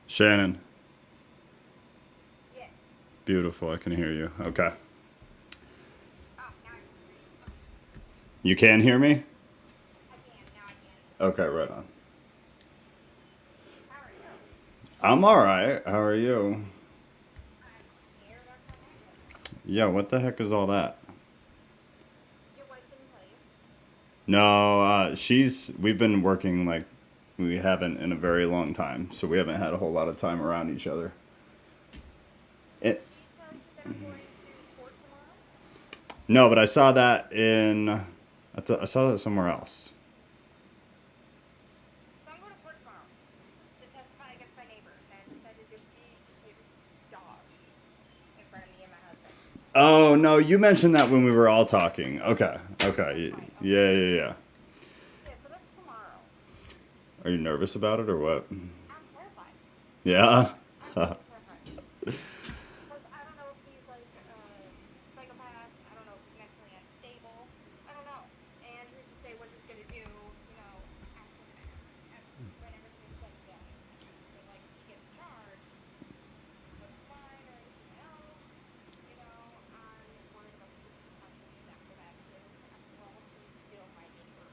Shannon, Yes. beautiful. I can hear you. Okay. Oh, now I can hear you. Okay. You can hear me? I can. Now I can. Okay, right on. How are you? I'm all right. How are you? I'm here. That's what matters. Yeah, what the heck is all that? Your wife didn't tell you? No, we've been working like we haven't in a very long time, so we haven't had a whole lot of time around each other. Did It, she tell you that I'm going to court tomorrow? no, but I saw that I saw that somewhere else. So I'm going to court tomorrow to testify against my neighbor that decided to beat his dog in front of me and my husband. Oh, no, you mentioned that when we were all talking. Okay, okay. Right. Okay. Yeah, yeah, yeah. Yeah. So that's tomorrow. Are you nervous about it or what? I'm terrified. Yeah. Absolutely terrified. Because I don't know if he's like a psychopath. I don't know if he's mentally unstable. I don't know. And who's to say what he's gonna do, after the fact, when everything is said and done. But like, if he gets charged with a fine or anything else, I'm worried about the repercussions after that. Because after all, he's still my neighbor.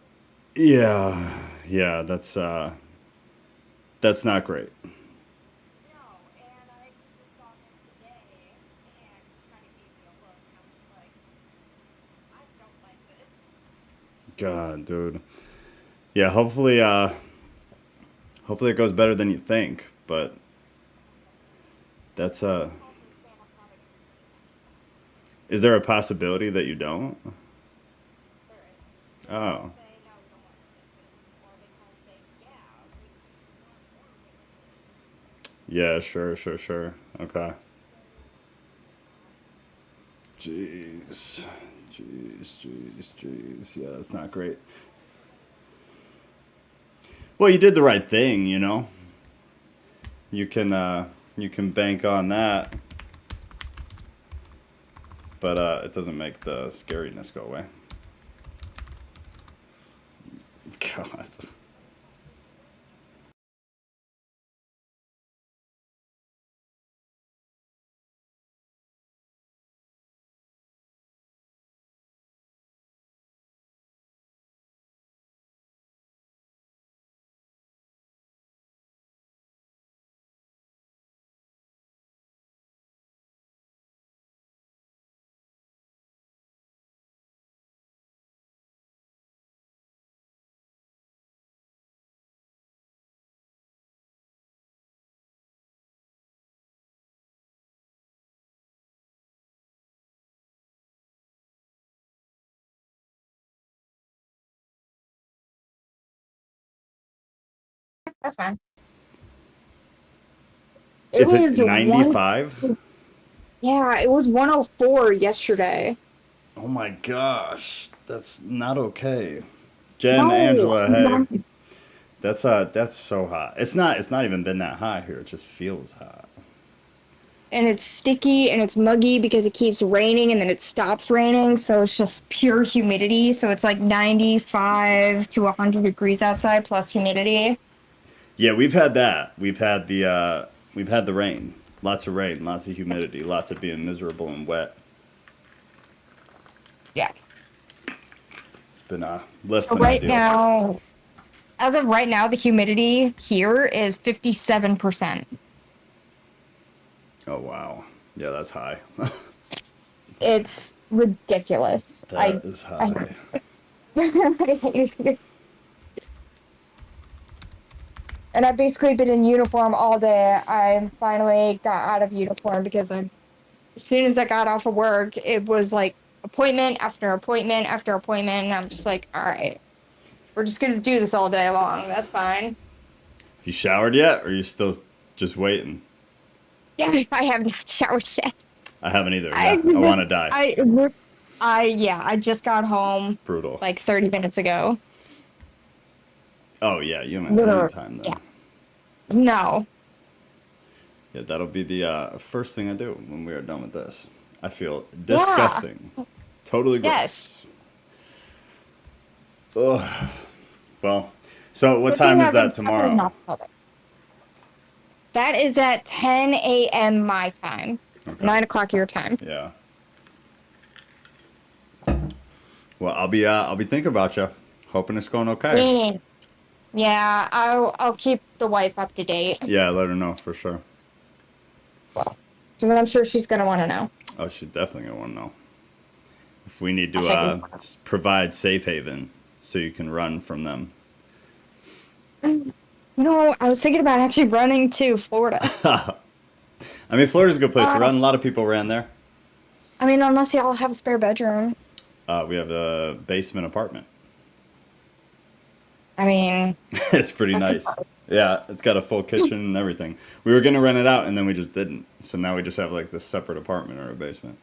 Yeah. Yeah, that's not great. No, and I just saw him today, and he kind of gave me a look, and I'm just like, I don't like this. God, dude. Yeah, hopefully it goes better than you think, but I hope so. that's He calls himself a Pagan actually. is there a possibility that you don't? There is. They call and Oh. say, no, we don't want witnesses. Or they call and say, yeah, we want more witnesses. Yeah, sure, sure, sure. Okay. So, Jeez. Jeez. Yeah, that's not great. what can you say? Well, you did the right thing, you know. You can you can bank on that, but it doesn't make the scariness go away. God. What does that have to do with anything? That's fine. It It's at was one. 95? Yeah, it was 104 yesterday. Oh my gosh. That's not okay. Jen, No, Angela, hey. That's so hot. It's not even been that high here. It just feels hot. and it's sticky and it's muggy because it keeps raining and then it stops raining, so it's just pure humidity. So it's like 95 to 100 degrees outside plus humidity. Yeah, we've had that. We've had the rain. Lots of rain, lots of humidity, lots of being miserable and wet. Yeah. It's been less So than right ideal. now, as of right now, the humidity here is 57%. Oh wow. Yeah, that's high. It's ridiculous. That is I high. and I've basically been in uniform all day. I finally got out of uniform because as soon as I got off of work, it was like appointment after appointment after appointment. And I'm just like, all right, we're just gonna do this all day long. That's fine. Have you showered yet, or are you still just waiting? Yeah, I have not showered yet. I haven't either. I Yeah, I want just, to die. yeah, I just got It's home brutal. like 30 minutes ago. Oh yeah, you haven't had any Literally, time yeah. then. No. Yeah, that'll be the first thing I do when we are done with this. I feel Yeah. disgusting. Totally Yes. gross. Ugh. Well, so what Good thing time is I've been that suffering tomorrow? not public. That is at 10 a.m. my time. Okay. 9 o'clock your time. Yeah. Well, I'll be thinking about you. Hoping it's going okay. Yeah. Yeah, I'll keep the wife up to date. Yeah, let her know for sure. Well, because I'm sure she's gonna want to know. Oh, she's definitely gonna want to know if we need I to think provide safe haven so you can run from them. I was thinking about actually running to Florida. I mean, Florida's a good place to Uh, run. A lot of people ran there. I mean, unless y'all have a spare bedroom. We have a basement apartment. I mean, It's pretty I could nice. Yeah, it's got a full kitchen and everything. We were gonna rent it out and then we just didn't. So now we just have like this separate apartment or a basement.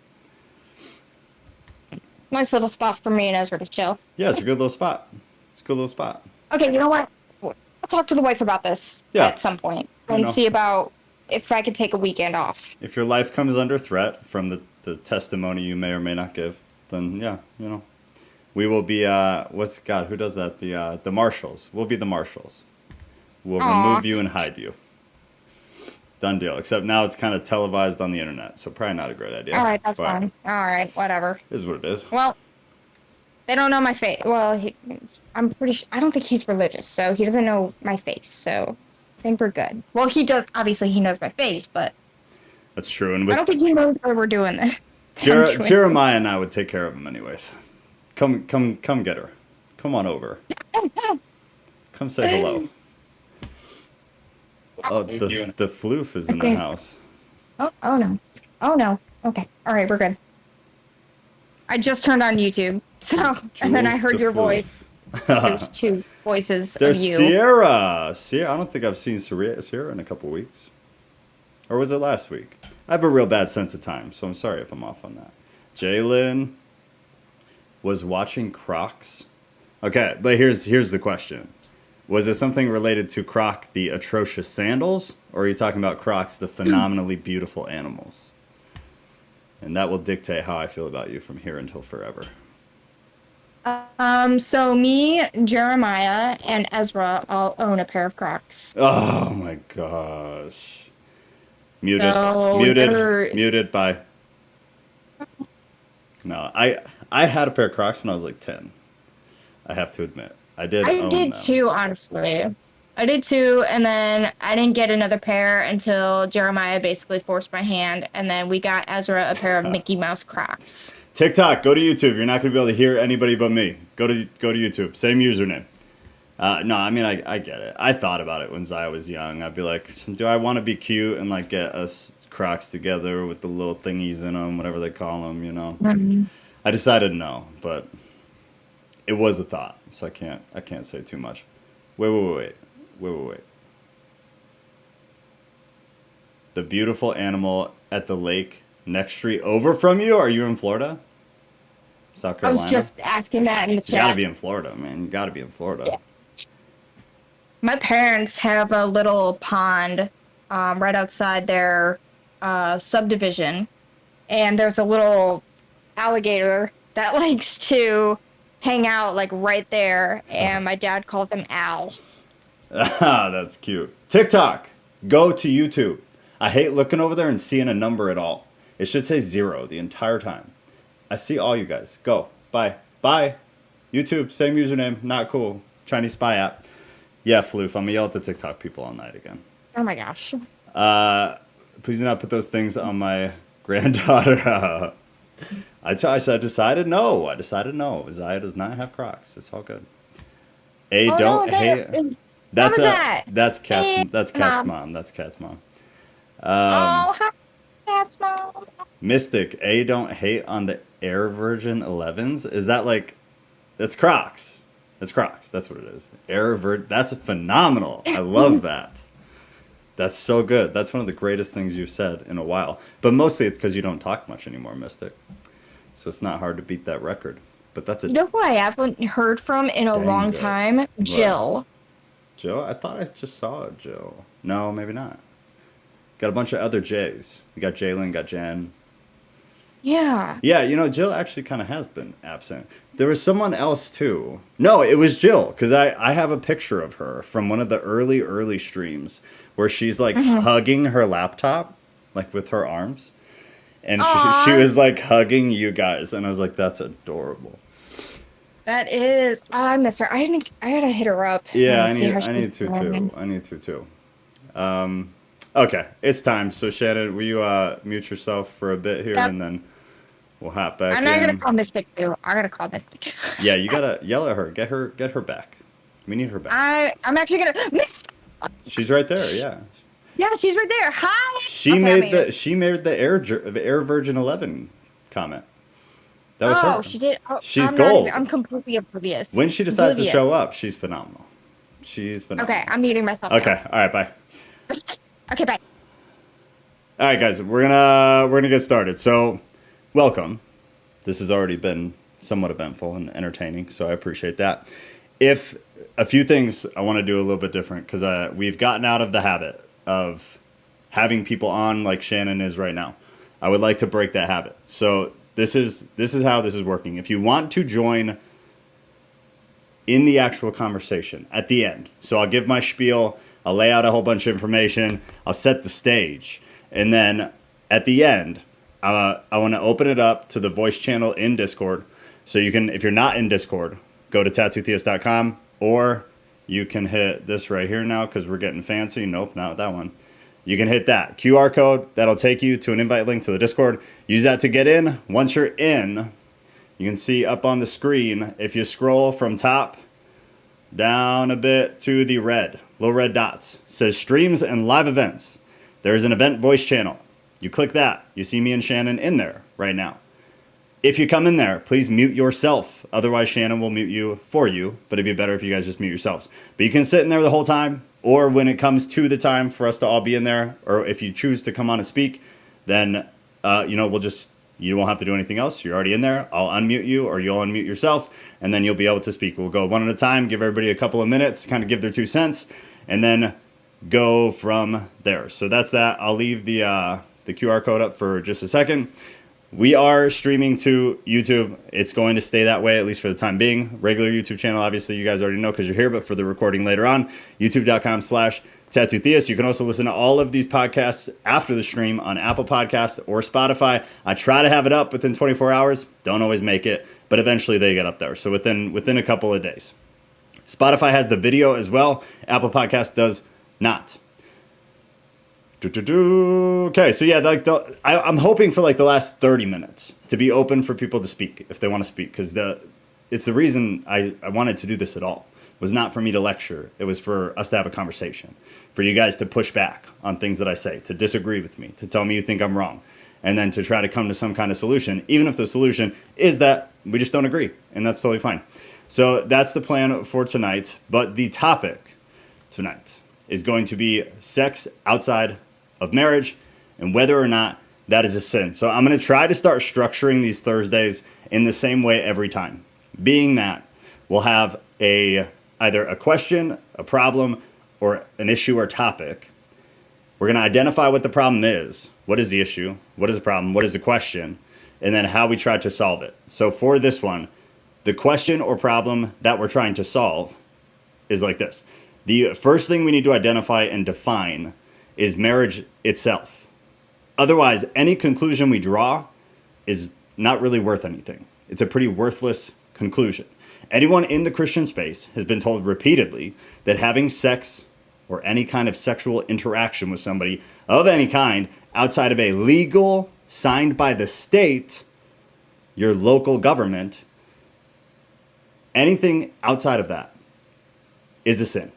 nice little spot for me and Ezra to chill. Yeah, it's a good little spot. It's a good little spot. Okay, you know what? I'll talk to the wife about this Yeah. at some point You and know. see about if I could take a weekend off. If your life comes under threat from the testimony you may or may not give, then yeah, we will be who does that? The marshals. We'll be the marshals. We'll Aw. remove you and hide you. Done deal. Except now it's kind of televised on the internet, so probably not a great idea. All right, that's but fine. All right, whatever. It is what it is. Well, they don't know my face. Well, I'm pretty sure. I don't think he's religious, so he doesn't know my face. So I think we're good. Well, he does. Obviously, he knows my face, but That's true. And I with don't think he knows where we're doing this. I'm doing- Jeremiah and I would take care of him anyways. Come get her. Come on over. Come say hello. Oh, the floof is in the house. Oh no. Oh no. Okay. All right, we're good. I just turned on YouTube, so and then I Jules heard the your floof. voice. There's two voices There's of you. Sierra. Sierra. I don't think I've seen Sierra in a couple weeks. Or was it last week? I have a real bad sense of time, so I'm sorry if I'm off on that. Jalen was watching Crocs. Okay, but here's the question. Was it something related to Croc, the atrocious sandals? Or are you talking about Crocs, the phenomenally beautiful animals? And that will dictate how I feel about you from here until forever. So me, Jeremiah, and Ezra all own a pair of Crocs. Oh my gosh. Muted. So Muted. Muted. Bye. No, I had a pair of Crocs when I was like 10. I have to admit. I did I own did them. too, honestly. I did too, and then I didn't get another pair until Jeremiah basically forced my hand, and then we got Ezra a pair of Mickey Mouse Crocs. TikTok, go to YouTube. You're not going to be able to hear anybody but me. Go to YouTube. Same username. No, I mean, I get it. I thought about it when Zaya was young. I'd be like, do I want to be cute and like get us Crocs together with the little thingies in them, whatever they call them, Mm-hmm. I decided no, but it was a thought, so I can't say too much. Wait. The beautiful animal at the lake next street over from you? Are you in Florida? South I Carolina? was just asking that in the You gotta chat. be in Florida, man. You gotta be in Florida. Yeah. My parents have a little pond right outside their subdivision, and there's a little alligator that likes to hang out like right there, and my dad calls him Al. That's cute. TikTok. Go to YouTube. I hate looking over there and seeing a number at all. It should say 0 the entire time. I see all you guys. Go. Bye. Bye. YouTube, same username. Not cool. Chinese spy app. Yeah, Floof. I'm going to yell at the TikTok people all night again. Oh my gosh. Please do not put those things on my granddaughter. I decided no. I decided no. Zaya does not have Crocs. It's all good. Oh, Don't no, hate. What was that? That's Cat's Hey, Cat's Mom. mom. That's Cat's mom. Oh, hi, that's mom. Mystic, don't hate on the Air Virgin 11s. Is that like, that's Crocs. That's Crocs. That's what it is. That's phenomenal. I love that. That's so good. That's one of the greatest things you've said in a while. But mostly it's because you don't talk much anymore, Mystic. So it's not hard to beat that record. But that's You know who I haven't heard from in a Dang long good. time? Jill. Joe? I thought I just saw Joe. No, maybe not. Got a bunch of other J's. We got Jalen, got Jen. Yeah. Yeah, Jill actually kind of has been absent. There was someone else too. No, it was Jill, because I have a picture of her from one of the early streams where she's like Hmm. hugging her laptop, like with her arms. And she Aw, was like hugging you guys. And I was like, that's adorable. that is. Oh, I miss her. I gotta hit her up Yeah, and see how I she's need to too. doing. I need to too. Okay, it's time. So Shannon, will you mute yourself for a bit here Yep. and then we'll hop back And I gotta in. call Mystic too. I gotta call Mystic. Yeah, you gotta yell at her. Get her back. We need her back. I'm actually gonna Miss. She's right there. Yeah. Yeah, she's right there. Hi. She Okay, I made made her. the Air Virgin 11 comment. That was Oh, her. she did. Oh, She's gold. I'm completely oblivious. When she decides to Oblivious. show up, she's phenomenal. She's Okay, phenomenal. I'm muting myself now. Okay. All right. Bye. Okay, bye. All right, guys. We're gonna get started. So, welcome. This has already been somewhat eventful and entertaining, so I appreciate that. If a few things I want to do a little bit different because we've gotten out of the habit of having people on like Shannon is right now. I would like to break that habit. So this is how this is working. If you want to join in the actual conversation at the end, so I'll give my spiel, I'll lay out a whole bunch of information, I'll set the stage, and then at the end, I want to open it up to the voice channel in Discord. So you can, if you're not in Discord, go to tattootheist.com, or you can hit this right here now because we're getting fancy. Nope, not that one. You can hit that QR code. That'll take you to an invite link to the Discord. Use that to get in. Once you're in, you can see up on the screen, if you scroll from top down a bit to the little red dots, says streams and live events. There's an event voice channel. You click that. You see me and Shannon in there right now. If you come in there, please mute yourself. Otherwise, Shannon will mute you for you, but it'd be better if you guys just mute yourselves. But you can sit in there the whole time, or when it comes to the time for us to all be in there, or if you choose to come on and speak, then, you won't have to do anything else. You're already in there. I'll unmute you, or you'll unmute yourself, and then you'll be able to speak. We'll go one at a time, give everybody a couple of minutes, kind of give their 2 cents, and then go from there. So that's that. I'll leave the QR code up for just a second. We are streaming to YouTube. It's going to stay that way, at least for the time being. Regular YouTube channel, obviously, you guys already know because you're here, but for the recording later on, youtube.com/tattootheist. You can also listen to all of these podcasts after the stream on Apple Podcasts or Spotify. I try to have it up within 24 hours. Don't always make it, but eventually they get up there. So within a couple of days. Spotify has the video as well. Apple Podcast does not. Okay, so yeah, I'm hoping for like the last 30 minutes to be open for people to speak if they want to speak, because it's the reason I wanted to do this at all. It was not for me to lecture. It was for us to have a conversation, for you guys to push back on things that I say, to disagree with me, to tell me you think I'm wrong, and then to try to come to some kind of solution, even if the solution is that we just don't agree, and that's totally fine. So that's the plan for tonight, but the topic tonight is going to be sex outside of marriage and whether or not that is a sin. So I'm going to try to start structuring these Thursdays in the same way every time, being that we'll have either a question, a problem, or an issue or topic. We're going to identify what the problem is. What is the issue? What is the problem? What is the question? And then how we try to solve it. So for this one, the question or problem that we're trying to solve is like this. The first thing we need to identify and define is marriage itself. Otherwise, any conclusion we draw is not really worth anything. It's a pretty worthless conclusion. Anyone in the Christian space has been told repeatedly that having sex or any kind of sexual interaction with somebody of any kind outside of a legal, signed by the state, your local government, anything outside of that is a sin.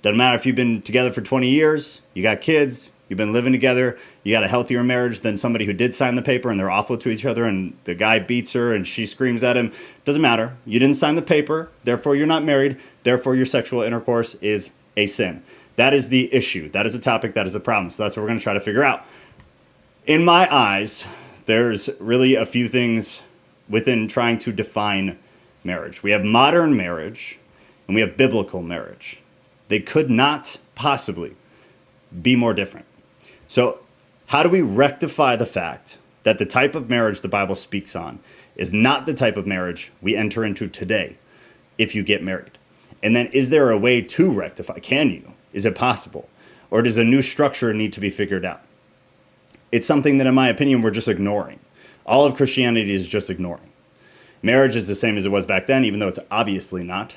Doesn't matter if you've been together for 20 years, you got kids, you've been living together, you got a healthier marriage than somebody who did sign the paper and they're awful to each other and the guy beats her and she screams at him. Doesn't matter. You didn't sign the paper, therefore you're not married, therefore your sexual intercourse is a sin. That is the issue. That is the topic. That is the problem. So that's what we're going to try to figure out. In my eyes, there's really a few things within trying to define marriage. We have modern marriage and we have biblical marriage. They could not possibly be more different. So how do we rectify the fact that the type of marriage the Bible speaks on is not the type of marriage we enter into today if you get married. And then is there a way to rectify? Can you? Is it possible? Or does a new structure need to be figured out? It's something that, in my opinion, we're just ignoring. All of Christianity is just ignoring. Marriage is the same as it was back then, even though it's obviously not.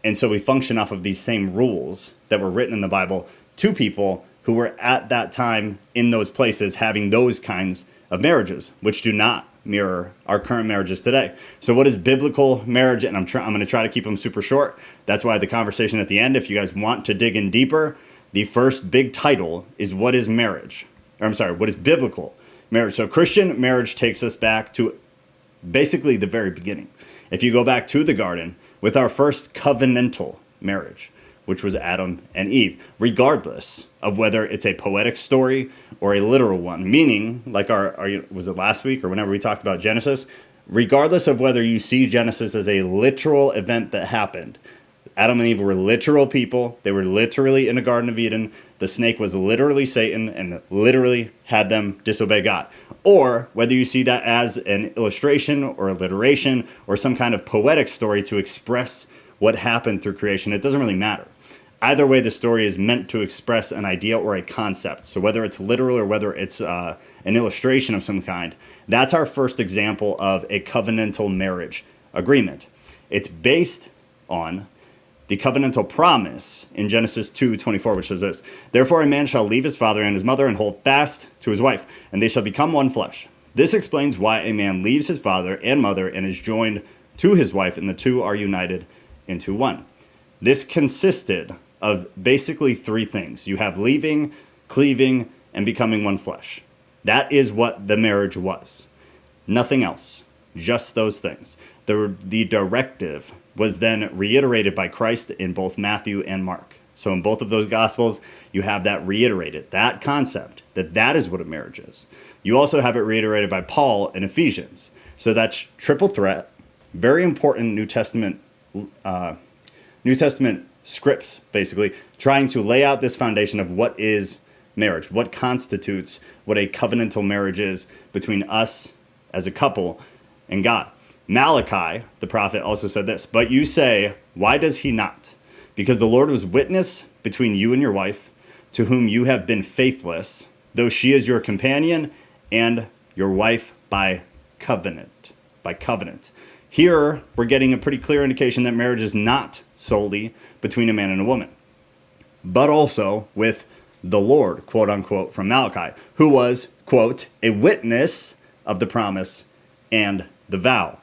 And so we function off of these same rules that were written in the Bible to people who were at that time in those places having those kinds of marriages, which do not mirror our current marriages today. So what is biblical marriage? And I'm going to try to keep them super short. That's why the conversation at the end, if you guys want to dig in deeper, the first big title is what is marriage? Or I'm sorry, what is biblical marriage? So Christian marriage takes us back to basically the very beginning. If you go back to the garden with our first covenantal marriage, which was Adam and Eve, regardless of whether it's a poetic story or a literal one, meaning like was it last week or whenever we talked about Genesis, regardless of whether you see Genesis as a literal event that happened, Adam and Eve were literal people. They were literally in the Garden of Eden. The snake was literally Satan and literally had them disobey God. Or whether you see that as an illustration or alliteration or some kind of poetic story to express what happened through creation, it doesn't really matter. Either way, the story is meant to express an idea or a concept. So whether it's literal or whether it's an illustration of some kind, that's our first example of a covenantal marriage agreement. It's based on the covenantal promise in Genesis 2:24, which says this: "Therefore a man shall leave his father and his mother and hold fast to his wife, and they shall become one flesh." This explains why a man leaves his father and mother and is joined to his wife, and the two are united into one. This consisted of basically three things. You have leaving, cleaving, and becoming one flesh. That is what the marriage was. Nothing else. Just those things. The directive was then reiterated by Christ in both Matthew and Mark. So in both of those Gospels, you have that reiterated, that concept, that is what a marriage is. You also have it reiterated by Paul in Ephesians. So that's triple threat, very important New Testament scripts, basically, trying to lay out this foundation of what is marriage, what constitutes what a covenantal marriage is between us as a couple and God. Malachi, the prophet, also said this: "But you say, why does he not? Because the Lord was witness between you and your wife, to whom you have been faithless, though she is your companion and your wife by covenant." By covenant. Here, we're getting a pretty clear indication that marriage is not solely between a man and a woman, but also with the Lord, quote unquote, from Malachi, who was, quote, "a witness of the promise and the vow,"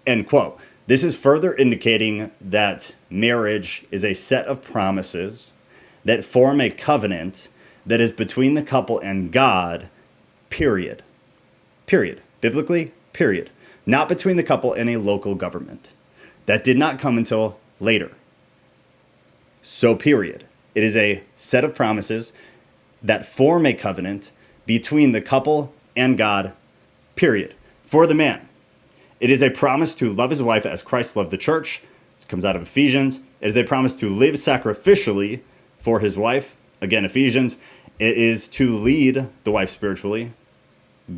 end quote. This is further indicating that marriage is a set of promises that form a covenant that is between the couple and God, period. Period. Biblically, period. Not between the couple and a local government. That did not come until later. So, period. It is a set of promises that form a covenant between the couple and God, period. For the man, it is a promise to love his wife as Christ loved the church. This comes out of Ephesians. It is a promise to live sacrificially for his wife. Again, Ephesians. It is to lead the wife spiritually.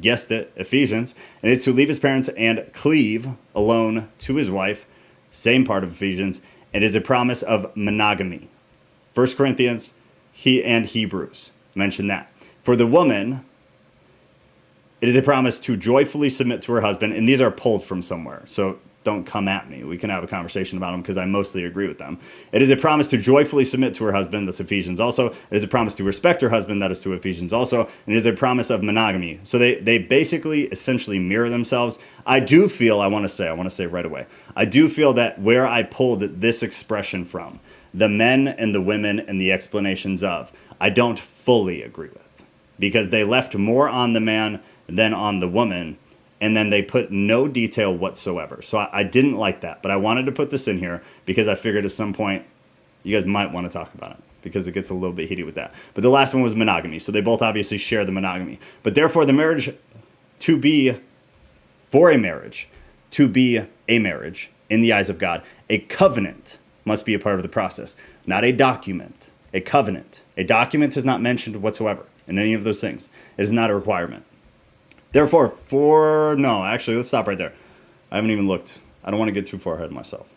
Guessed it, Ephesians. And it's to leave his parents and cleave alone to his wife. Same part of Ephesians. It is a promise of monogamy. 1 Corinthians and Hebrews mention that. For the woman, it is a promise to joyfully submit to her husband. And these are pulled from somewhere, so don't come at me. We can have a conversation about them because I mostly agree with them. It is a promise to joyfully submit to her husband. That's Ephesians also. It is a promise to respect her husband. That is to Ephesians also. And it is a promise of monogamy. So they basically essentially mirror themselves. I do feel, I want to say right away, I do feel that where I pulled this expression from, the men and the women and the explanations of, I don't fully agree with, because they left more on the man than on the woman, and then they put no detail whatsoever. So I didn't like that, but I wanted to put this in here because I figured at some point you guys might want to talk about it because it gets a little bit heated with that. But the last one was monogamy, so they both obviously share the monogamy. But therefore, the marriage to be a marriage in the eyes of God, a covenant must be a part of the process, not a document, a covenant. A document is not mentioned whatsoever in any of those things. It is not a requirement. Therefore, no, actually, let's stop right there. I haven't even looked. I don't want to get too far ahead of myself.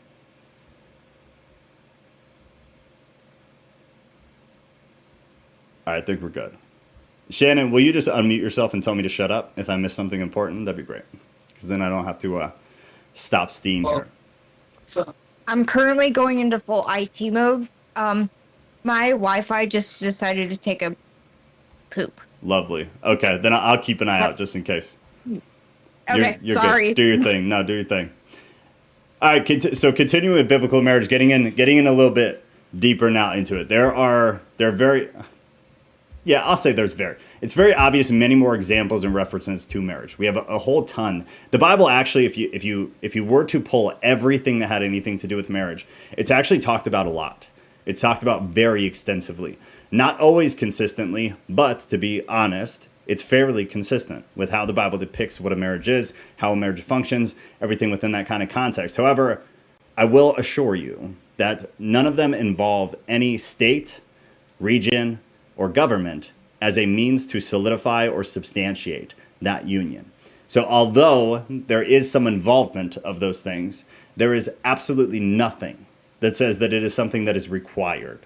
All right, I think we're good. Shannon, will you just unmute yourself and tell me to shut up if I miss something important? That'd be great. Because then I don't have to stop steam here. So, I'm currently going into full IT mode. My Wi-Fi just decided to take a poop. Lovely. Okay, then I'll keep an eye out just in case. Okay, You're sorry. Good. Do your thing. No, do your thing. All right, so continuing with biblical marriage, getting in a little bit deeper now into it. It's very obvious many more examples and references to marriage. We have a whole ton. The Bible actually, if you were to pull everything that had anything to do with marriage, it's actually talked about a lot. It's talked about very extensively. Not always consistently, but to be honest, it's fairly consistent with how the Bible depicts what a marriage is, how a marriage functions, everything within that kind of context. However, I will assure you that none of them involve any state, region, or government as a means to solidify or substantiate that union. So although there is some involvement of those things, there is absolutely nothing that says that it is something that is required,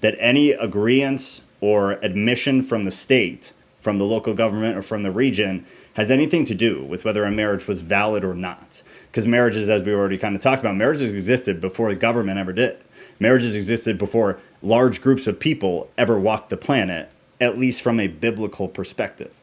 that any agreeance or admission from the state, from the local government, or from the region has anything to do with whether a marriage was valid or not. Because marriages, as we already kind of talked about, marriages existed before the government ever did. Marriages existed before large groups of people ever walked the planet, at least from a biblical perspective.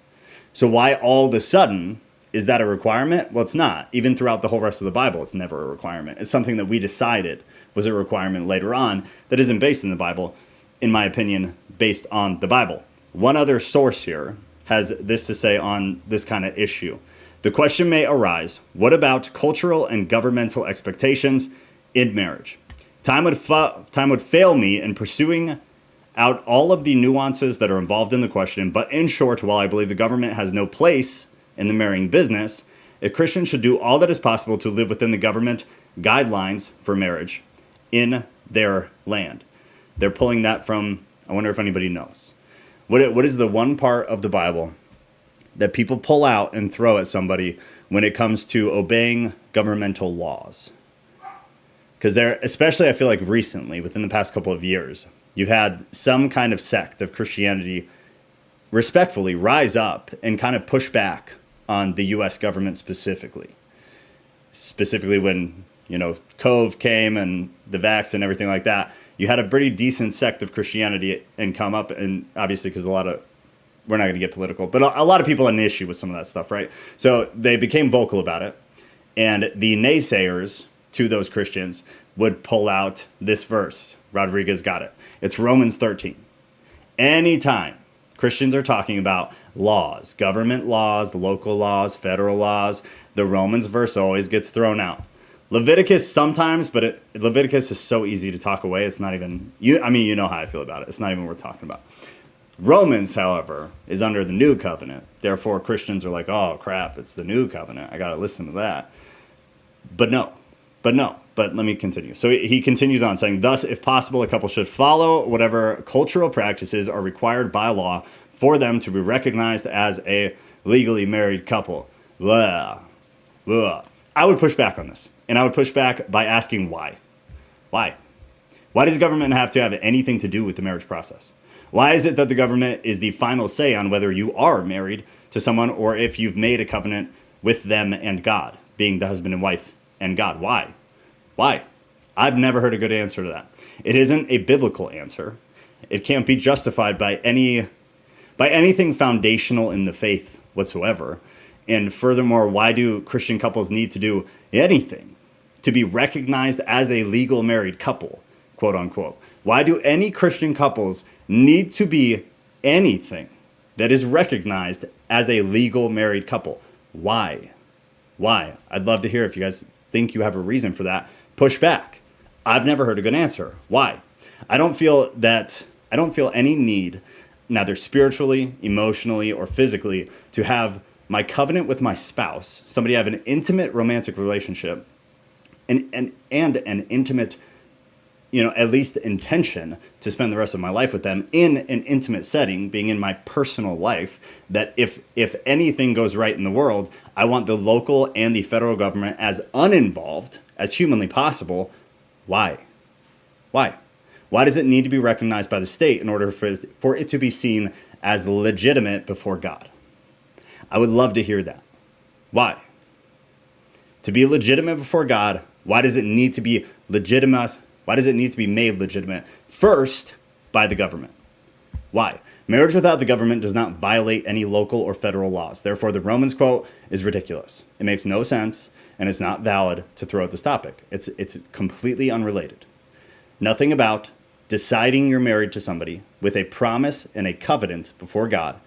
So why all of a sudden is that a requirement? Well, it's not. Even throughout the whole rest of the Bible, it's never a requirement. It's something that we decided was a requirement later on that isn't based in the Bible, in my opinion, based on the Bible. One other source here has this to say on this kind of issue. The question may arise, what about cultural and governmental expectations in marriage? Time would fail me in pursuing out all of the nuances that are involved in the question, but in short, while I believe the government has no place in the marrying business, a Christian should do all that is possible to live within the government guidelines for marriage in their land. They're pulling that from, I wonder if anybody knows. What is the one part of the Bible that people pull out and throw at somebody when it comes to obeying governmental laws? Because there, especially I feel like recently, within the past couple of years, you've had some kind of sect of Christianity respectfully rise up and kind of push back on the U.S. government specifically. Specifically when, Cove came and the vax and everything like that, you had a pretty decent sect of Christianity and come up, and obviously because we're not going to get political, but a lot of people had an issue with some of that stuff, right? So they became vocal about it, and the naysayers to those Christians would pull out this verse. Rodriguez got it. It's Romans 13. Anytime Christians are talking about laws, government laws, local laws, federal laws, the Romans verse always gets thrown out. Leviticus sometimes, but Leviticus is so easy to talk away. It's not even, you know how I feel about it. It's not even worth talking about. Romans, however, is under the new covenant. Therefore, Christians are like, oh, crap, it's the new covenant. I got to listen to that. But let me continue. So he continues on saying, thus, if possible, a couple should follow whatever cultural practices are required by law for them to be recognized as a legally married couple. Blah. Blah. I would push back on this. And I would push back by asking why. Why? Why does the government have to have anything to do with the marriage process? Why is it that the government is the final say on whether you are married to someone or if you've made a covenant with them and God, being the husband and wife and God? Why? Why? I've never heard a good answer to that. It isn't a biblical answer. It can't be justified by anything foundational in the faith whatsoever. And furthermore, why do Christian couples need to do anything to be recognized as a legal married couple, quote unquote? Why do any Christian couples need to be anything that is recognized as a legal married couple? Why? Why? I'd love to hear if you guys think you have a reason for that. Push back. I've never heard a good answer. Why? I don't feel any need, neither spiritually, emotionally, or physically, to have my covenant with my spouse, somebody I have an intimate romantic relationship, and an intimate, at least intention to spend the rest of my life with them in an intimate setting, being in my personal life, that if anything goes right in the world, I want the local and the federal government as uninvolved as humanly possible. Why? Why? Why does it need to be recognized by the state in order for it to be seen as legitimate before God? I would love to hear that. Why? To be legitimate before God, why does it need to be legitimate? Why does it need to be made legitimate first by the government? Why? Marriage without the government does not violate any local or federal laws. Therefore, the Romans quote is ridiculous. It makes no sense, and it's not valid to throw out this topic. It's completely unrelated. Nothing about deciding you're married to somebody with a promise and a covenant before God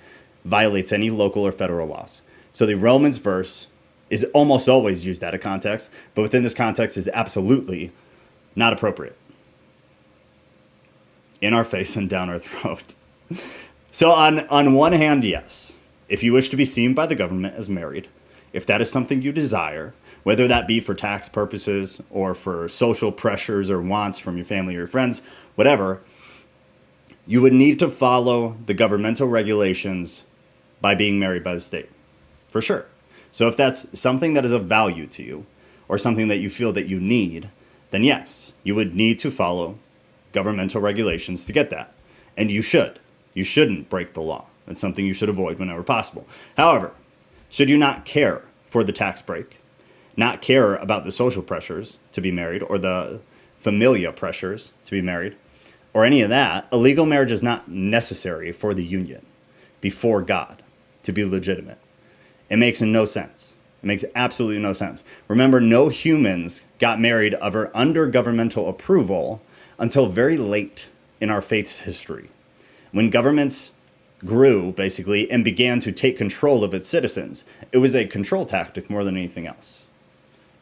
violates any local or federal laws. So the Romans verse is almost always used out of context, but within this context is absolutely not appropriate. In our face and down our throat. So on one hand, yes, if you wish to be seen by the government as married, if that is something you desire, whether that be for tax purposes or for social pressures or wants from your family or your friends, whatever, you would need to follow the governmental regulations by being married by the state, for sure. So if that's something that is of value to you or something that you feel that you need, then yes, you would need to follow governmental regulations to get that. And you should. You shouldn't break the law. It's something you should avoid whenever possible. However, should you not care for the tax break, not care about the social pressures to be married or the familia pressures to be married, or any of that, a legal marriage is not necessary for the union before God to be legitimate. It makes no sense. It makes absolutely no sense. Remember, no humans got married under governmental approval until very late in our faith's history, when governments grew, basically, and began to take control of its citizens. It was a control tactic more than anything else,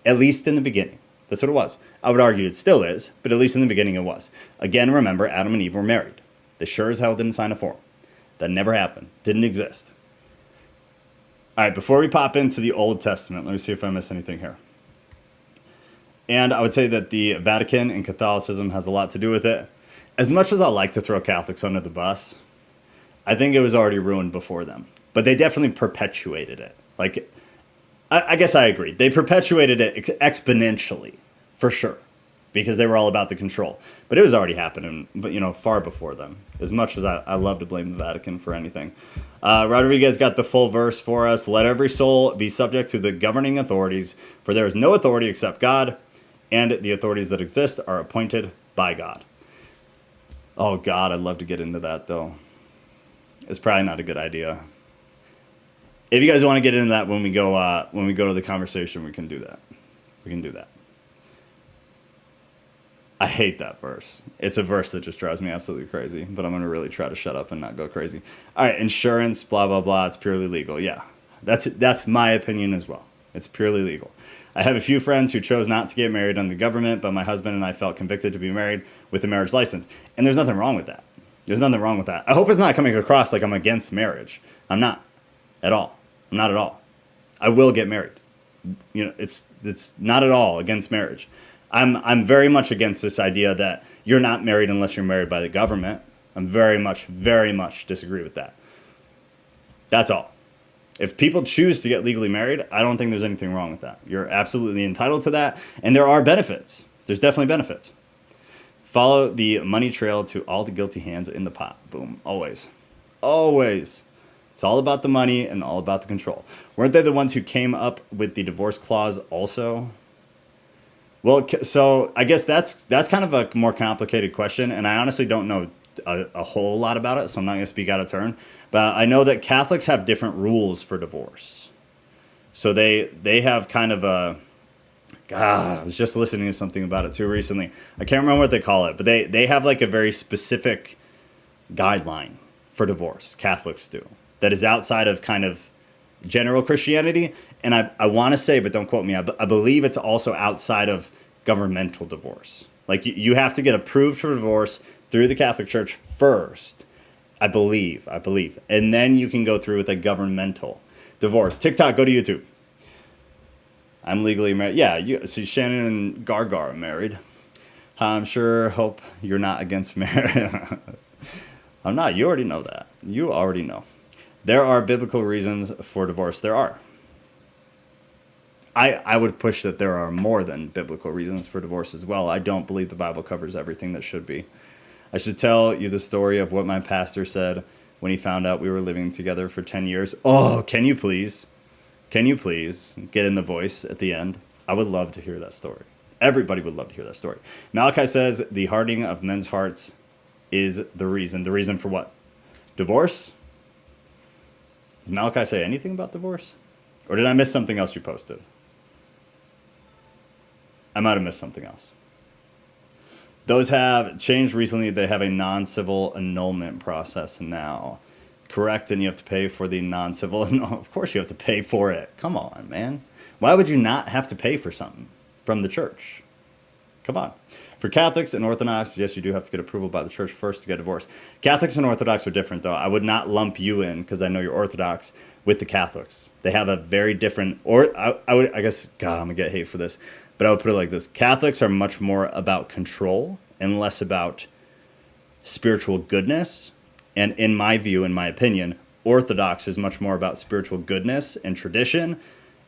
at least in the beginning. That's what it was. I would argue it still is, but at least in the beginning it was. Again, remember, Adam and Eve were married. They sure as hell didn't sign a form. That never happened. Didn't exist. All right, before we pop into the Old Testament, let me see if I miss anything here. And I would say that the Vatican and Catholicism has a lot to do with it. As much as I like to throw Catholics under the bus, I think it was already ruined before them. But they definitely perpetuated it. Like, I guess I agree. They perpetuated it exponentially, for sure, because they were all about the control. But it was already happening, far before them, as much as I love to blame the Vatican for anything. Rodriguez got the full verse for us. Let every soul be subject to the governing authorities, for there is no authority except God, and the authorities that exist are appointed by God. Oh, God, I'd love to get into that, though. It's probably not a good idea. If you guys want to get into that when we go to the conversation, we can do that. We can do that. I hate that verse. It's a verse that just drives me absolutely crazy, but I'm going to really try to shut up and not go crazy. All right, insurance, blah, blah, blah, it's purely legal. Yeah, that's my opinion as well. It's purely legal. I have a few friends who chose not to get married under the government, but my husband and I felt convicted to be married with a marriage license. And there's nothing wrong with that. There's nothing wrong with that. I hope it's not coming across like I'm against marriage. I'm not at all. I'm not at all. I will get married. It's not at all against marriage. I'm very much against this idea that you're not married unless you're married by the government. I'm very much disagree with that. That's all. If people choose to get legally married, I don't think there's anything wrong with that. You're absolutely entitled to that. And there are benefits. There's definitely benefits. Follow the money trail to all the guilty hands in the pot. Boom. Always. Always. It's all about the money and all about the control. Weren't they the ones who came up with the divorce clause also? Well, so I guess that's kind of a more complicated question, and I honestly don't know a whole lot about it, so I'm not going to speak out of turn. But I know that Catholics have different rules for divorce. So they have kind of a... God, I was just listening to something about it too recently. I can't remember what they call it, but they have like a very specific guideline for divorce. Catholics do. That is outside of kind of general Christianity. And I want to say, but don't quote me, I believe it's also outside of governmental divorce. Like you have to get approved for divorce through the Catholic Church first, I believe. And then you can go through with a governmental divorce. TikTok, go to YouTube. I'm legally married. Yeah, see Shannon and Gargar are married. I'm sure, hope you're not against marriage. I'm not. You already know that. You already know. There are biblical reasons for divorce. There are. I would push that there are more than biblical reasons for divorce as well. I don't believe the Bible covers everything that should be. I should tell you the story of what my pastor said when he found out we were living together for 10 years. Oh, can you please get in the voice at the end? I would love to hear that story. Everybody would love to hear that story. Malachi says the hardening of men's hearts is the reason. The reason for what? Divorce? Does Malachi say anything about divorce? Or did I miss something else you posted? I might have missed something else. Those have changed recently. They have a non-civil annulment process now. Correct, and you have to pay for the non-civil. Of course you have to pay for it. Come on, man. Why would you not have to pay for something from the church? Come on. For Catholics and Orthodox, yes, you do have to get approval by the church first to get divorced. Catholics and Orthodox are different, though. I would not lump you in, because I know you're Orthodox, with the Catholics. They have a very different, or I guess, God, I'm going to get hate for this, but I would put it like this. Catholics are much more about control and less about spiritual goodness. And in my view, in my opinion, Orthodox is much more about spiritual goodness and tradition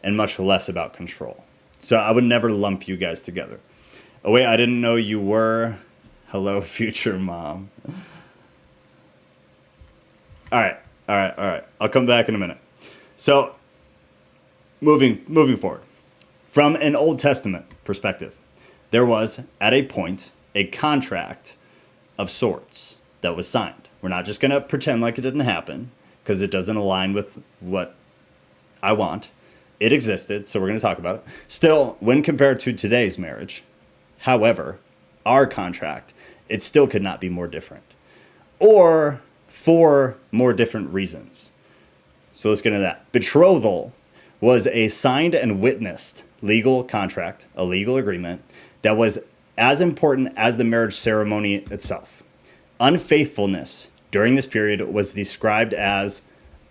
and much less about control. So I would never lump you guys together. Oh, wait, I didn't know you were. Hello, future mom. All right. I'll come back in a minute. So moving forward. From an Old Testament perspective, there was, at a point, a contract of sorts that was signed. We're not just going to pretend like it didn't happen, because it doesn't align with what I want. It existed, so we're going to talk about it. Still, when compared to today's marriage, however, our contract, it still could not be more different. Or for more different reasons. So let's get into that. Betrothal was a signed and witnessed legal contract, a legal agreement, that was as important as the marriage ceremony itself. Unfaithfulness during this period was described as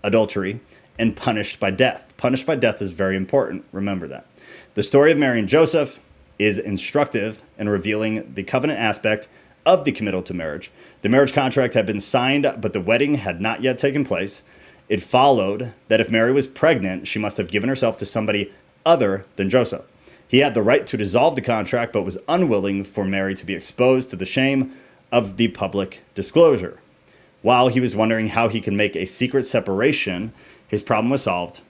adultery and punished by death. Punished by death is very important. Remember that. The story of Mary and Joseph is instructive in revealing the covenant aspect of the committal to marriage. The marriage contract had been signed, but the wedding had not yet taken place. It followed that if Mary was pregnant, she must have given herself to somebody other than Joseph. He had the right to dissolve the contract, but was unwilling for Mary to be exposed to the shame of the public disclosure. While he was wondering how he could make a secret separation, his problem was solved.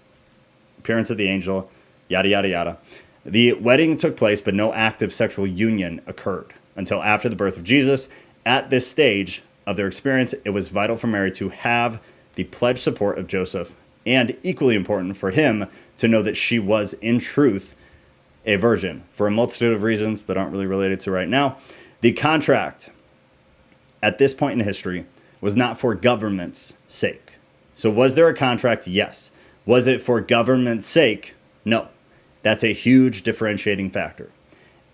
Appearance of the angel, yada, yada, yada. The wedding took place, but no active sexual union occurred until after the birth of Jesus. At this stage of their experience, it was vital for Mary to have the pledged support of Joseph, and equally important for him to know that she was in truth a virgin, for a multitude of reasons that aren't really related to right now. The contract at this point in history was not for government's sake. So was there a contract? Yes. Was it for government's sake? No. That's a huge differentiating factor,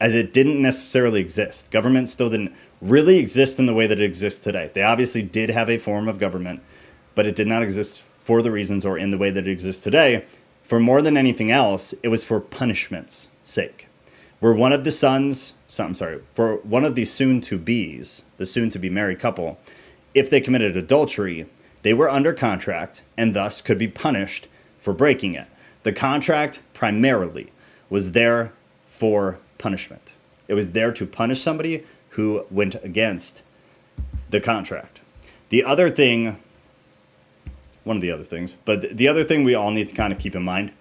as it didn't necessarily exist. Government still didn't really exist in the way that it exists today. They obviously did have a form of government, but it did not exist for the reasons or in the way that it exists today. For more than anything else, it was for punishment's sake. For one of the soon-to-bes, the soon-to-be married couple, if they committed adultery, they were under contract and thus could be punished for breaking it. The contract primarily was there for punishment. It was there to punish somebody who went against the contract. The other thing, one of the other things, but the other thing we all need to kind of keep in mind,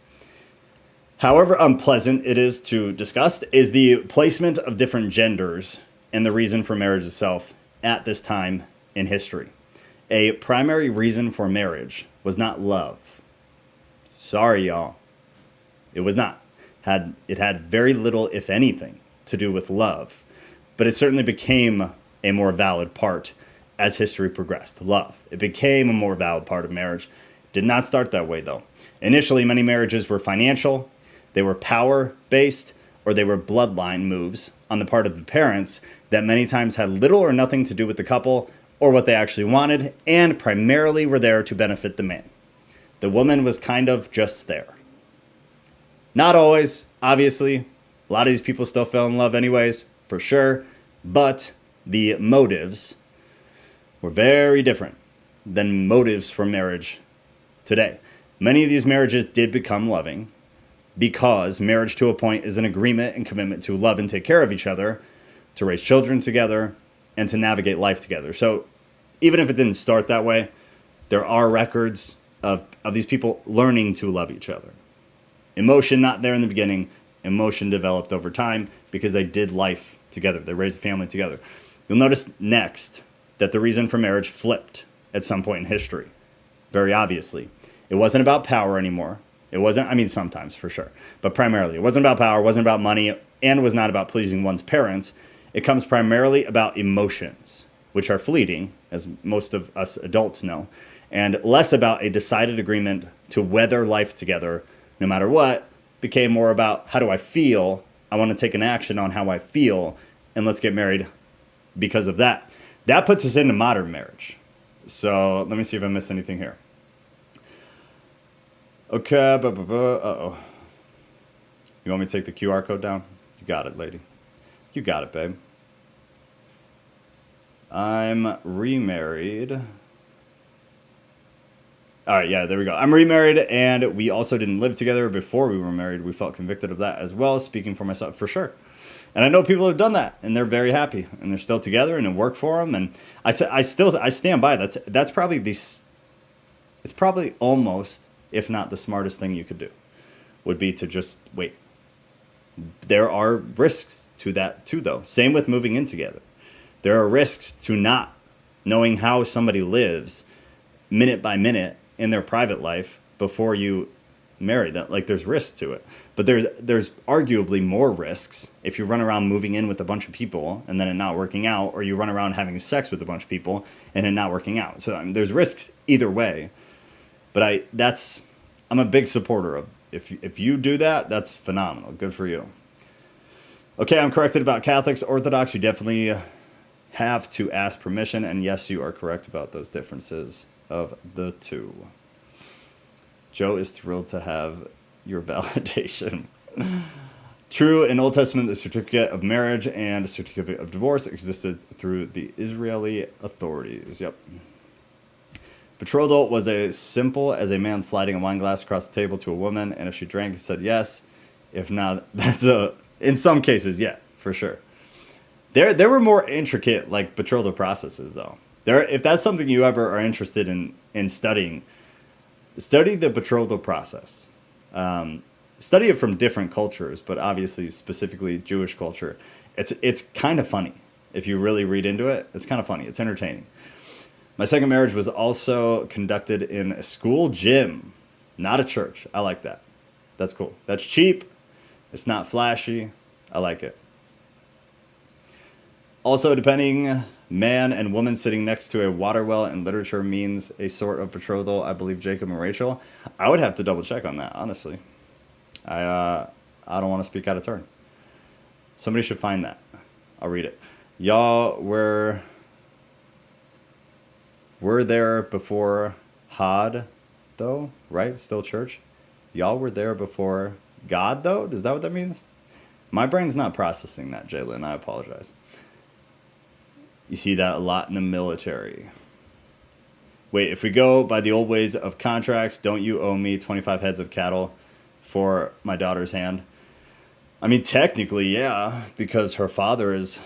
however unpleasant it is to discuss, is the placement of different genders and the reason for marriage itself at this time in history. A primary reason for marriage was not love. Sorry, y'all. It was not. It had very little, if anything, to do with love. But it certainly became a more valid part as history progressed. Love. It became a more valid part of marriage. Did not start that way, though. Initially, many marriages were financial, they were power-based, or they were bloodline moves on the part of the parents that many times had little or nothing to do with the couple or what they actually wanted, and primarily were there to benefit the man. The woman was kind of just there. Not always, obviously. A lot of these people still fell in love anyways, for sure. but the motives were very different than motives for marriage today. Many of these marriages did become loving because marriage to a point is an agreement and commitment to love and take care of each other, to raise children together, and to navigate life together. So even if it didn't start that way, there are records of these people learning to love each other. Emotion not there in the beginning. Emotion developed over time because they did life together. They raised a family together. You'll notice next that the reason for marriage flipped at some point in history. Very obviously. It wasn't about power anymore. It wasn't, I mean, sometimes for sure, but primarily it wasn't about power, it wasn't about money, and was not about pleasing one's parents. It comes primarily about emotions, which are fleeting, as most of us adults know, and less about a decided agreement to weather life together no matter what. Became more about, how do I feel? I want to take an action on how I feel, and let's get married because of that. That puts us into modern marriage. So let me see if I missed anything here. Okay, uh-oh. You want me to take the QR code down? You got it, lady. You got it, babe. I'm remarried. All right, yeah, there we go. I'm remarried, and we also didn't live together before we were married. We felt convicted of that as well, speaking for myself, for sure. And I know people have done that, and they're very happy, and they're still together, and it worked for them. And I stand by that's probably it's probably almost, if not the smartest thing you could do, would be to just wait. There are risks to that too, though. Same with moving in together. There are risks to not knowing how somebody lives minute by minute in their private life before you marry them. Like, there's risks to it. But there's arguably more risks if you run around moving in with a bunch of people and then it not working out, or you run around having sex with a bunch of people and it not working out. So I mean, there's risks either way. But I'm a big supporter of, if you do that, that's phenomenal. Good for you. Okay, I'm corrected about Catholics, Orthodox. You definitely have to ask permission. And yes, you are correct about those differences of the two. Joe is thrilled to have your validation. True, in Old Testament, the certificate of marriage and certificate of divorce existed through the Israeli authorities. Yep. Betrothal was as simple as a man sliding a wine glass across the table to a woman, and if she drank, said yes. If not, in some cases, yeah, for sure. There were more intricate, like, betrothal processes, though. If that's something you ever are interested in studying, study the betrothal process. Study it from different cultures, but obviously specifically Jewish culture. It's kind of funny if you really read into it. It's kind of funny. It's entertaining. My second marriage was also conducted in a school gym, not a church. I like that. That's cool. That's cheap. It's not flashy. I like it. Also, depending, man and woman sitting next to a water well in literature means a sort of betrothal. I believe Jacob and Rachel. I would have to double check on that, honestly. I don't want to speak out of turn. Somebody should find that. I'll read it. Y'all were there before Had, though, right? Still church. Y'all were there before God, though? Is that what that means? My brain's not processing that, Jalen. I apologize. You see that a lot in the military. Wait, if we go by the old ways of contracts, don't you owe me 25 heads of cattle for my daughter's hand? I mean, technically, yeah, because her father is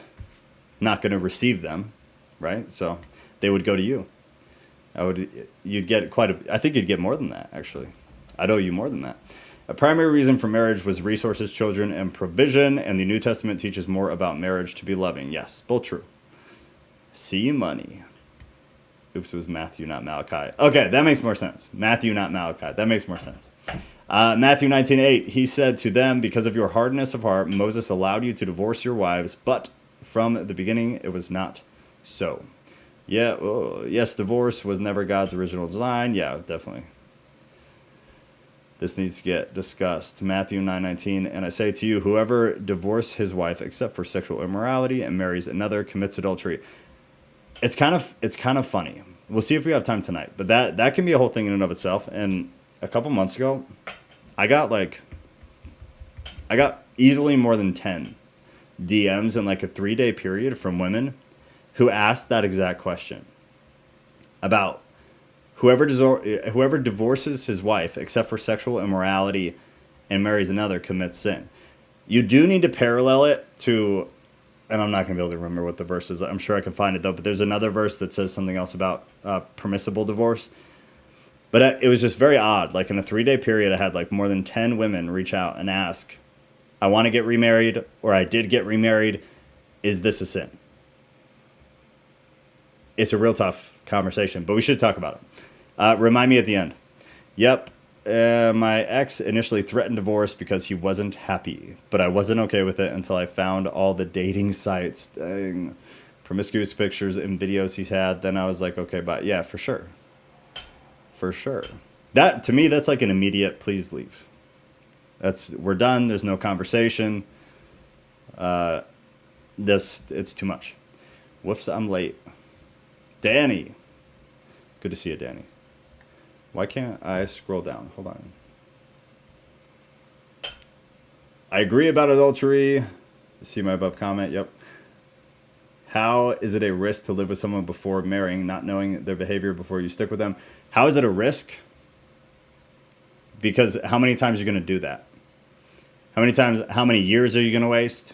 not going to receive them, right? So they would go to you. You'd get I think you'd get more than that, actually. I'd owe you more than that. A primary reason for marriage was resources, children, and provision, and the New Testament teaches more about marriage to be loving. Yes, both true. See money. Oops, it was Matthew, not Malachi. Okay, that makes more sense. Matthew, not Malachi. That makes more sense. Matthew 19:8, he said to them, because of your hardness of heart, Moses allowed you to divorce your wives, but from the beginning it was not so. Yeah, yes, divorce was never God's original design. Yeah, definitely. This needs to get discussed. Matthew 9:19, and I say to you, whoever divorces his wife except for sexual immorality and marries another commits adultery. It's kind of funny. We'll see if we have time tonight, but that can be a whole thing in and of itself. And a couple months ago, I got easily more than 10 DMs in like a 3-day period from women who asked that exact question about whoever divorces his wife except for sexual immorality and marries another commits sin. You do need to parallel it to, and I'm not going to be able to remember what the verse is. I'm sure I can find it though, but there's another verse that says something else about permissible divorce. But it was just very odd. Like in a 3-day period, I had like more than 10 women reach out and ask, I want to get remarried, or I did get remarried. Is this a sin? It's a real tough conversation, but we should talk about it. Remind me at the end. Yep. My ex initially threatened divorce because he wasn't happy, but I wasn't okay with it until I found all the dating sites, dang, promiscuous pictures and videos he's had. Then I was like, okay, but yeah, for sure. For sure. That, to me, that's like an immediate please leave. We're done. There's no conversation. It's too much. Whoops, I'm late. Danny. Good to see you, Danny. Why can't I scroll down? Hold on. I agree about adultery. See my above comment? Yep. How is it a risk to live with someone before marrying, not knowing their behavior before you stick with them? How is it a risk? Because how many times are you going to do that? How many years are you going to waste?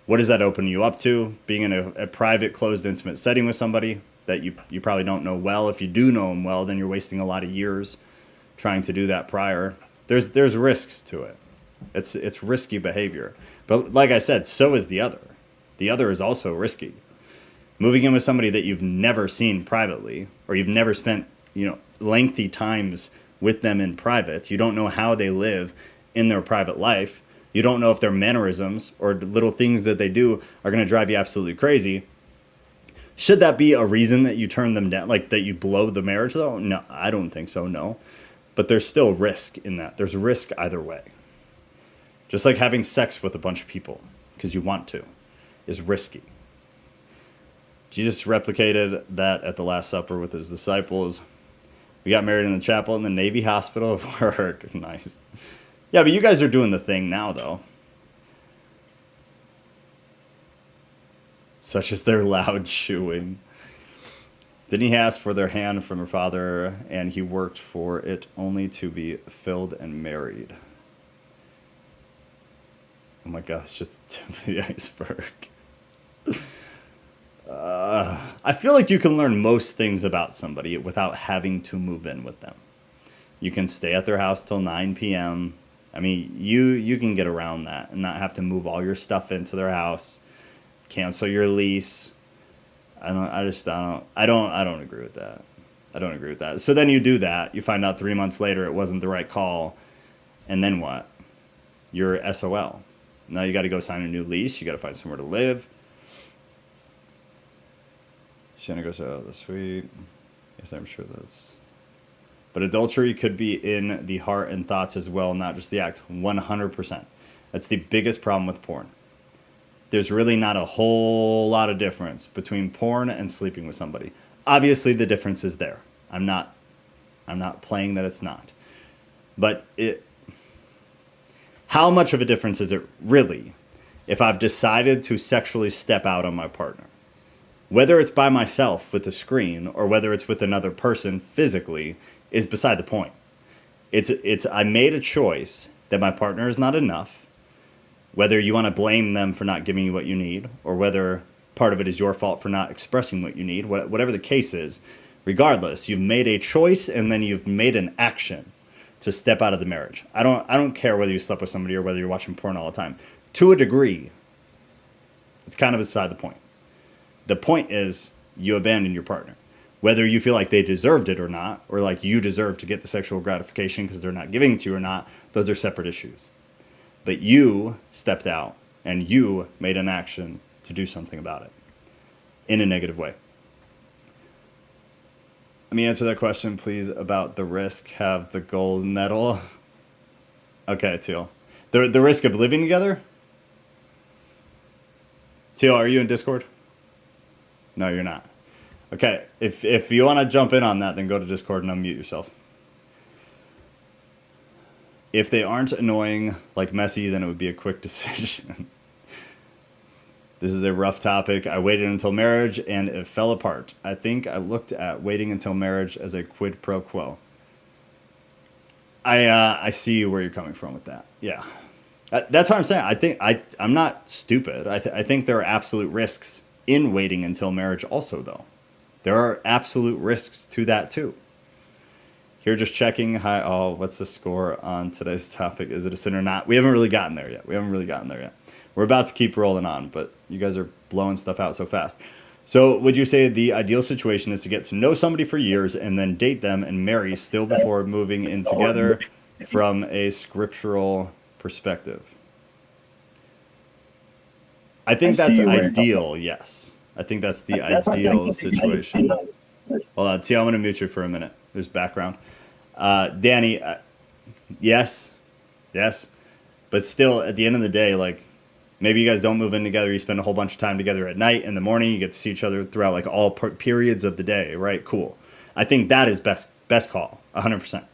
What does that open you up to? Being in a private, closed, intimate setting with somebody that you probably don't know well. If you do know them well, then you're wasting a lot of years trying to do that prior. There's risks to it. It's risky behavior. But like I said, so is the other. The other is also risky. Moving in with somebody that you've never seen privately, or you've never spent, lengthy times with them in private. You don't know how they live in their private life. You don't know if their mannerisms or little things that they do are going to drive you absolutely crazy. Should that be a reason that you turn them down, like that you blow the marriage though? No, I don't think so, no. But there's still risk in that. There's risk either way. Just like having sex with a bunch of people because you want to is risky. Jesus replicated that at the Last Supper with his disciples. We got married in the chapel in the Navy Hospital of work. Nice. Yeah, but you guys are doing the thing now, though. Such as their loud chewing. Didn't he ask for their hand from her father, and he worked for it only to be filled and married? Oh my gosh, just the tip of the iceberg. I feel like you can learn most things about somebody without having to move in with them. You can stay at their house till 9 p.m. I mean, you can get around that and not have to move all your stuff into their house, cancel your lease. I don't agree with that. I don't agree with that. So then you do that. You find out 3 months later it wasn't the right call. And then what? You're SOL. Now you got to go sign a new lease. You got to find somewhere to live. Shanna goes out of the suite. Yes, I'm sure that's... But adultery could be in the heart and thoughts as well, not just the act. 100%. That's the biggest problem with porn. There's really not a whole lot of difference between porn and sleeping with somebody. Obviously, the difference is there. I'm not playing that it's not. But how much of a difference is it really if I've decided to sexually step out on my partner? Whether it's by myself with a screen or whether it's with another person physically is beside the point. It's I made a choice that my partner is not enough. Whether you want to blame them for not giving you what you need, or whether part of it is your fault for not expressing what you need, whatever the case is, regardless, you've made a choice and then you've made an action to step out of the marriage. I don't care whether you slept with somebody or whether you're watching porn all the time. To a degree, it's kind of beside the point. The point is you abandon your partner. Whether you feel like they deserved it or not, or like you deserve to get the sexual gratification because they're not giving it to you or not, those are separate issues. But you stepped out and you made an action to do something about it in a negative way. Let me answer that question, please, about the risk. Have the gold medal. Okay, Teal. The risk of living together? Teal, are you in Discord? No, you're not. Okay, if you want to jump in on that, then go to Discord and unmute yourself. If they aren't annoying like Messi, then it would be a quick decision. This is a rough topic. I waited until marriage and it fell apart. I think I looked at waiting until marriage as a quid pro quo. I see where you're coming from with that. Yeah. That's what I'm saying. I'm not stupid. I think there are absolute risks in waiting until marriage also, though. There are absolute risks to that, too. Here, just checking. Hi, oh, what's the score on today's topic? Is it a sin or not? We haven't really gotten there yet. We're about to keep rolling on, but you guys are blowing stuff out so fast. So would you say the ideal situation is to get to know somebody for years and then date them and marry still before moving in together from a scriptural perspective? I think that's ideal, yes. I think that's the ideal situation. Hold on, T, I'm going to mute you for a minute. There's background. Danny, yes. But still, at the end of the day, like, maybe you guys don't move in together. You spend a whole bunch of time together at night. In the morning, you get to see each other throughout like all periods of the day, right? Cool. I think that is best call, 100%.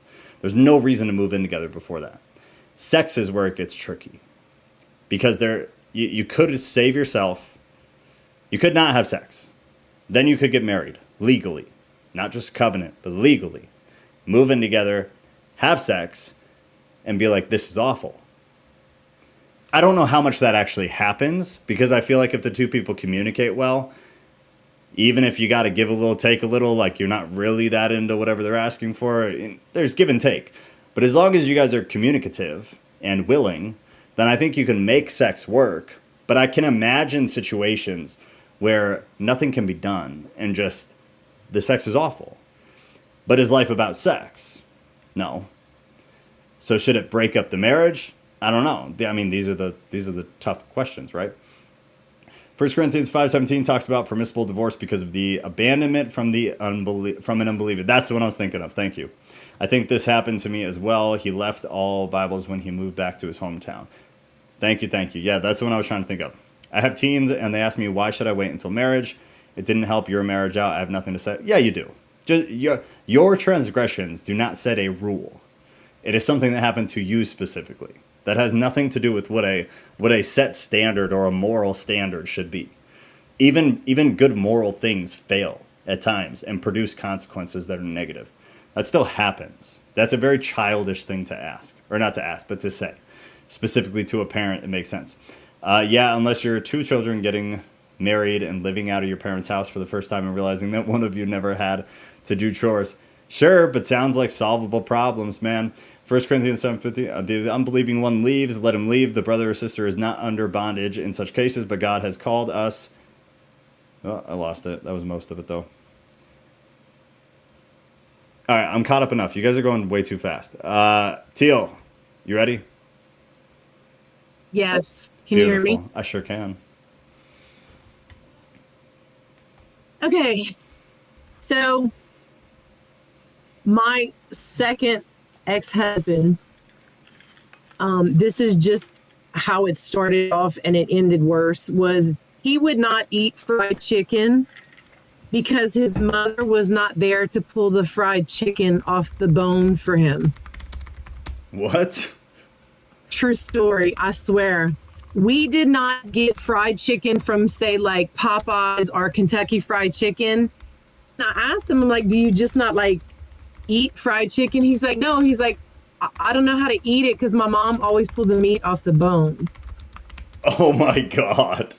There's no reason to move in together before that. Sex is where it gets tricky. Because you could save yourself. You could not have sex. Then you could get married legally. Not just covenant, but legally. Move in together, have sex, and be like, this is awful. I don't know how much that actually happens, because I feel like if the two people communicate well, even if you got to give a little, take a little, like you're not really that into whatever they're asking for, there's give and take. But as long as you guys are communicative and willing, then I think you can make sex work. But I can imagine situations where nothing can be done and just the sex is awful. But is life about sex? No. So should it break up the marriage? I don't know. I mean, these are the tough questions, right? 1 Corinthians 5:17 talks about permissible divorce because of the abandonment from an unbeliever. That's the one I was thinking of. Thank you. I think this happened to me as well. He left all Bibles when he moved back to his hometown. Thank you. Yeah, that's the one I was trying to think of. I have teens, and they ask me, why should I wait until marriage? It didn't help your marriage out. I have nothing to say. Yeah, you do. Just your transgressions do not set a rule. It is something that happened to you specifically. That has nothing to do with what a set standard or a moral standard should be. Even good moral things fail at times and produce consequences that are negative. That still happens. That's a very childish thing to ask. Or not to ask, but to say. Specifically to a parent, it makes sense. Yeah, unless you're two children getting married and living out of your parents' house for the first time and realizing that one of you never had to do chores. Sure, but sounds like solvable problems, man. 1 Corinthians 7:50, the unbelieving one leaves, let him leave. The brother or sister is not under bondage in such cases, but God has called us. Oh, I lost it. That was most of it, though. All right, I'm caught up enough. You guys are going way too fast. Teal, you ready? Yes. Can you hear me? I sure can. Okay. So, my second ex-husband, this is just how it started off and it ended worse, was he would not eat fried chicken because his mother was not there to pull the fried chicken off the bone for him. What? True story, I swear. We did not get fried chicken from, say, like Popeyes or Kentucky Fried Chicken. And I asked him, I'm like, do you just not like eat fried chicken? He's like, no. He's like, I don't know how to eat it because my mom always pulled the meat off the bone. Oh my God.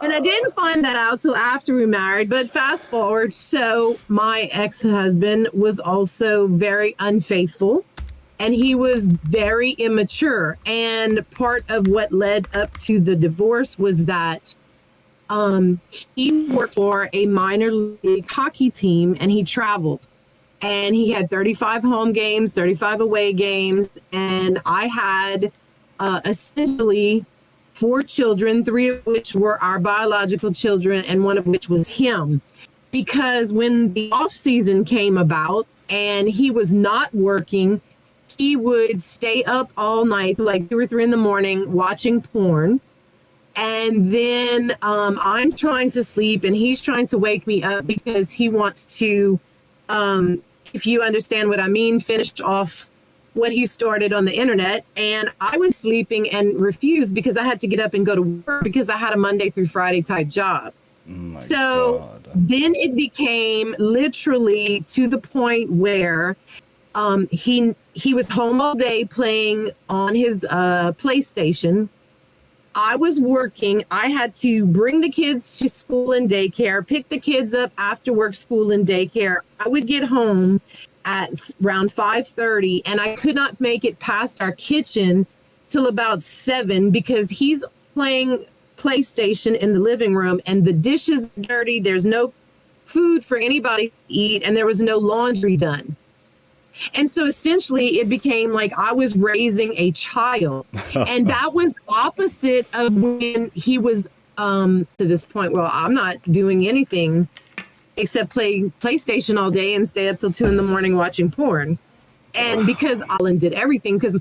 And I didn't find that out till after we married, but fast forward. So my ex-husband was also very unfaithful and he was very immature. And part of what led up to the divorce was that he worked for a minor league hockey team and he traveled. And he had 35 home games, 35 away games. And I had essentially 4 children, 3 of which were our biological children, and 1 of which was him. Because when the off season came about and he was not working, he would stay up all night, like 2 or 3 in the morning, watching porn. And then I'm trying to sleep and he's trying to wake me up because he wants to, if you understand what I mean, finish off what he started on the internet, and I was sleeping and refused because I had to get up and go to work because I had a Monday through Friday type job. Oh my So God. then it became literally to the point where he was home all day playing on his PlayStation. I was working. I had to bring the kids to school and daycare, pick the kids up after work, school and daycare. I would get home at around 5:30, and I could not make it past our kitchen till about 7 because he's playing PlayStation in the living room and the dishes are dirty. There's no food for anybody to eat, and there was no laundry done. And so essentially it became like I was raising a child. And that was opposite of when he was to this point, well, I'm not doing anything except play PlayStation all day and stay up till 2 a.m. watching porn. And because Alan did everything, because